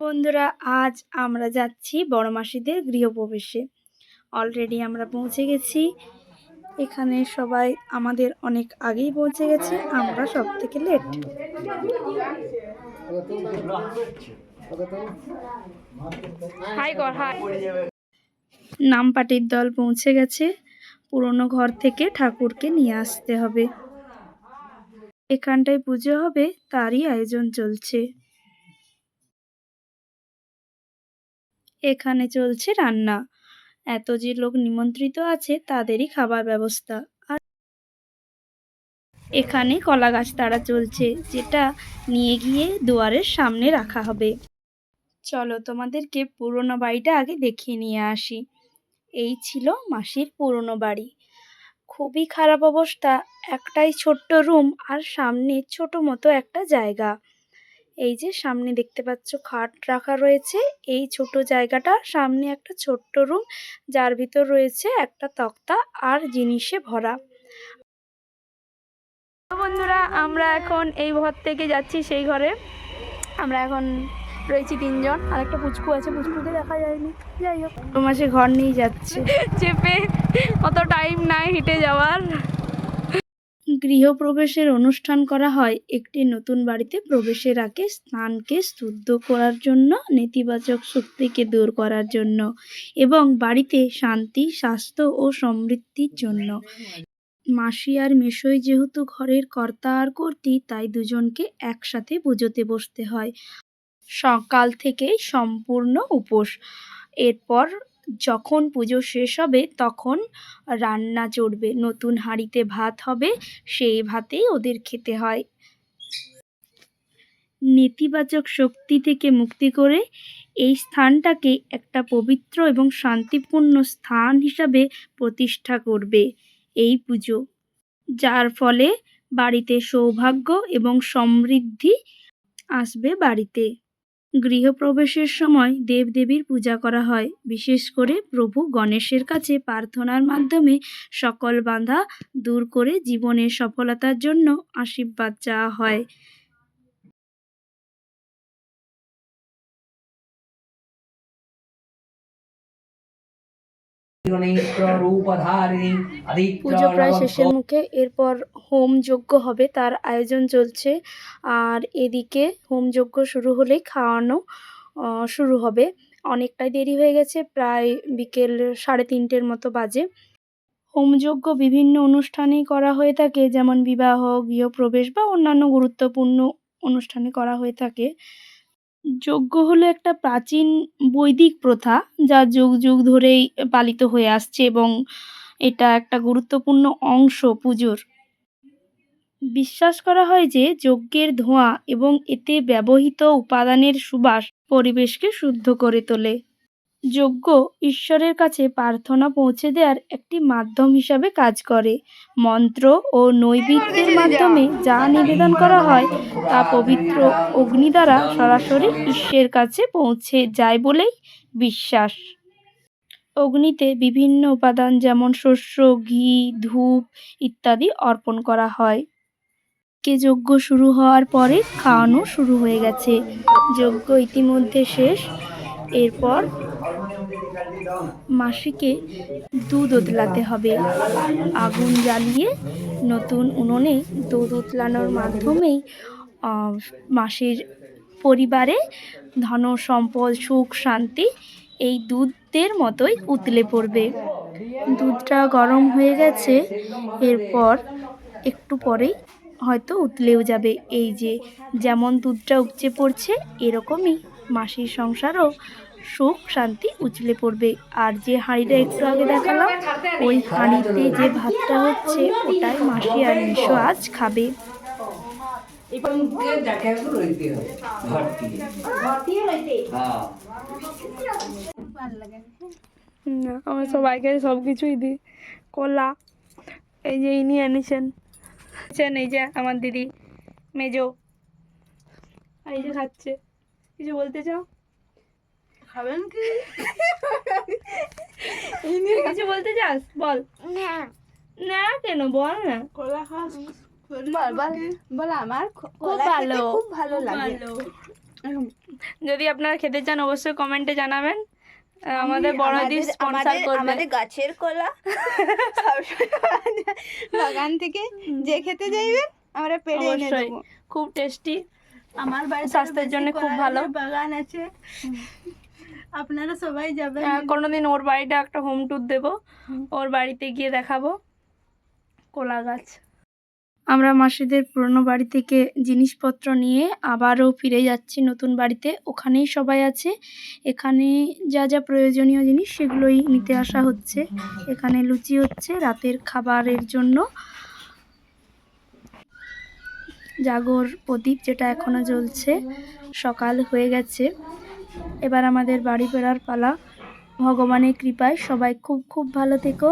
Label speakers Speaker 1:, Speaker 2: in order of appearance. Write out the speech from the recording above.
Speaker 1: বন্ধুরা, আজ আমরা যাচ্ছি বড় মাসিদের গৃহপ্রবেশে। অলরেডি আমরা পৌঁছে গেছি। এখানে সবাই আমাদের অনেক আগেই পৌঁছে গেছে, আমরা সব থেকে লেট। নামপাটির দল পৌঁছে গেছে। পুরনো ঘর থেকে ঠাকুরকে নিয়ে আসতে হবে। এখানটায় পুজো হবে, তারই আয়োজন চলছে। এখানে চলছে রান্না। এত যে লোক নিমন্ত্রিত আছে তাদেরই খাবার ব্যবস্থা। আর এখানে কলা গাছ তাড়া চলছে, যেটা নিয়ে গিয়ে দুয়ারের সামনে রাখা হবে। চলো তোমাদেরকে পুরনো বাড়িটা আগে দেখিয়ে নিয়ে আসি। এই ছিল মাসির পুরনো বাড়ি। খুবই খারাপ অবস্থা, একটাই ছোট্ট রুম আর সামনে ছোট মতো একটা জায়গা। এই যে সামনে দেখতে পাচ্ছ খাট রাখা রয়েছে। এই ছোট জায়গাটা সামনে একটা ছোট্ট রুম, যার ভিতর রয়েছে একটা তক্তা আর জিনিসে ভরা। বন্ধুরা, আমরা এখন এই ঘর থেকে যাচ্ছি সেই ঘরে। আমরা এখন রয়েছি তিনজন, আর একটা পুচকু আছে, পুচকুকে দেখা যায়নি। যাই হোক, তোমার সে ঘর নিয়ে যাচ্ছে চেপে, অত টাইম নাই হেঁটে যাওয়ার। গৃহপ্রবেশের অনুষ্ঠান করা হয় একটি নতুন বাড়িতে প্রবেশের আগে স্নানকে শুদ্ধ করার জন্য, নেতিবাচক শক্তিকে দূর করার জন্য এবং বাড়িতে শান্তি, স্বাস্থ্য ও সমৃদ্ধির জন্য। মাসি আর মেসোই যেহেতু ঘরের কর্তা আর কর্ত্রী, তাই দুজনকে একসাথে পুজোতে বসতে হয়। সকাল থেকে সম্পূর্ণ উপোস। এরপর যখন পুজো শেষ হবে তখন রান্না চড়বে, নতুন হাঁড়িতে ভাত হবে, সেই ভাতেই ওদের খেতে হয়। নেতিবাচক শক্তি থেকে মুক্তি করে এই স্থানটাকে একটা পবিত্র এবং শান্তিপূর্ণ স্থান হিসাবে প্রতিষ্ঠা করবে এই পুজো, যার ফলে বাড়িতে সৌভাগ্য এবং সমৃদ্ধি আসবে বাড়িতে। গৃহপ্রবেশের সময় দেবদেবীর পূজা করা হয়, বিশেষ করে প্রভু গণেশের কাছে প্রার্থনার মাধ্যমে সকল বাধা দূর করে জীবনের সফলতার জন্য আশীর্বাদ চাওয়া হয়। পুজো প্রায় শেষের মুখে। এরপর হোম যজ্ঞ হবে, তার আয়োজন চলছে। আর এদিকে হোম যজ্ঞ শুরু হলেই খাওয়ানো শুরু হবে। অনেকটাই দেরি হয়ে গেছে, প্রায় বিকেল 3:30 মতো বাজে। হোমযজ্ঞ বিভিন্ন অনুষ্ঠানেই করা হয়ে থাকে, যেমন বিবাহ, গৃহপ্রবেশ বা অন্যান্য গুরুত্বপূর্ণ অনুষ্ঠানে করা হয়ে থাকে। যজ্ঞ হলো একটা প্রাচীন বৈদিক প্রথা, যা যুগ যুগ ধরেই পালিত হয়ে আসছে এবং এটা একটা গুরুত্বপূর্ণ অংশ পুজোর। বিশ্বাস করা হয় যে যজ্ঞের ধোঁয়া এবং এতে ব্যবহৃত উপাদানের সুবাস পরিবেশকে শুদ্ধ করে তোলে। যজ্ঞ ঈশ্বরের কাছে প্রার্থনা পৌঁছে দেওয়ার একটি মাধ্যম হিসাবে কাজ করে। মন্ত্র ও নৈবেদ্যের মাধ্যমে যা নিবেদন করা হয় তা পবিত্র অগ্নি দ্বারা সরাসরি ঈশ্বরের কাছে পৌঁছে যায় বলেই বিশ্বাস। অগ্নিতে বিভিন্ন উপাদান যেমন শস্য, ঘি, ধূপ ইত্যাদি অর্পণ করা হয়। যজ্ঞ শুরু হওয়ার পরে খাওয়ানো শুরু হয়ে গেছে। যজ্ঞ ইতিমধ্যে শেষ। এরপর মাসিকে দুধ উতলাতে হবে। আগুন জ্বালিয়ে নতুন উনুনে দুধ উতলানোর মাধ্যমেই মাসির পরিবারে ধন সম্পদ, সুখ, শান্তি এই দুধের মতোই উতলে পড়বে। দুধটা গরম হয়ে গেছে, এরপর একটু পরেই হয়তো উতলেও যাবে। এই যে যেমন দুধটা উপচে পড়ছে, এরকমই মাসির সংসারও সুখ শান্তি উছলে পড়বে। আর যে হাঁড়িটা একটু আগে দেখালাম, ওই হাঁড়িতে যে ভাতটা হচ্ছে ওটাই মাসি আর মেসো আজ খাবে। না, আমার সবাইকে সব কিছুই দিই। কলা এই যে ইনি এনেছেন, এই যে আমার দিদি মেজো, আর এই যে খাচ্ছে। কিছু বলতে চাও? খাবেন কি? কিছু বলতে চাস? বল। না না কেন, বল না। কলা খাস? বল বল বল। আমার খুব ভালো, খুব ভালো লাগে। যদি আপনারা খেতে চান অবশ্যই কমেন্টে জানাবেন। আমাদের বড়দি স্পন্সর করবে।
Speaker 2: আমাদের গাছের কলা বাগান থেকে যে খেতে চাইবেন আমরা পেড়ে এনে
Speaker 1: অবশ্যই
Speaker 2: দেবো।
Speaker 1: খুব টেস্টি,
Speaker 2: আমার বাড়িতে
Speaker 1: স্বাস্থ্যের জন্য খুব ভালো।
Speaker 2: বাগান আছে, আপনারা সবাই যাবেন।
Speaker 1: কোনোদিন ওর বাড়িতে একটা হোম ট্যুর দেবো, ওর বাড়িতে গিয়ে দেখাবো কলা গাছ। আমরা মাসিদের পুরনো বাড়ি থেকে জিনিসপত্র নিয়ে আবারও ফিরে যাচ্ছি নতুন বাড়িতে। ওখানেই সবাই আছে, এখানে যা যা প্রয়োজনীয় জিনিস সেগুলোই নিতে আসা হচ্ছে। এখানে লুচি হচ্ছে রাতের খাবারের জন্য। জাগর প্রদীপ যেটা এখনো জ্বলছে, সকাল হয়ে গেছে। এবার আমাদের বাড়ি ফেরার পালা। ভগবানের কৃপায় সবাই খুব খুব ভালো থেকো,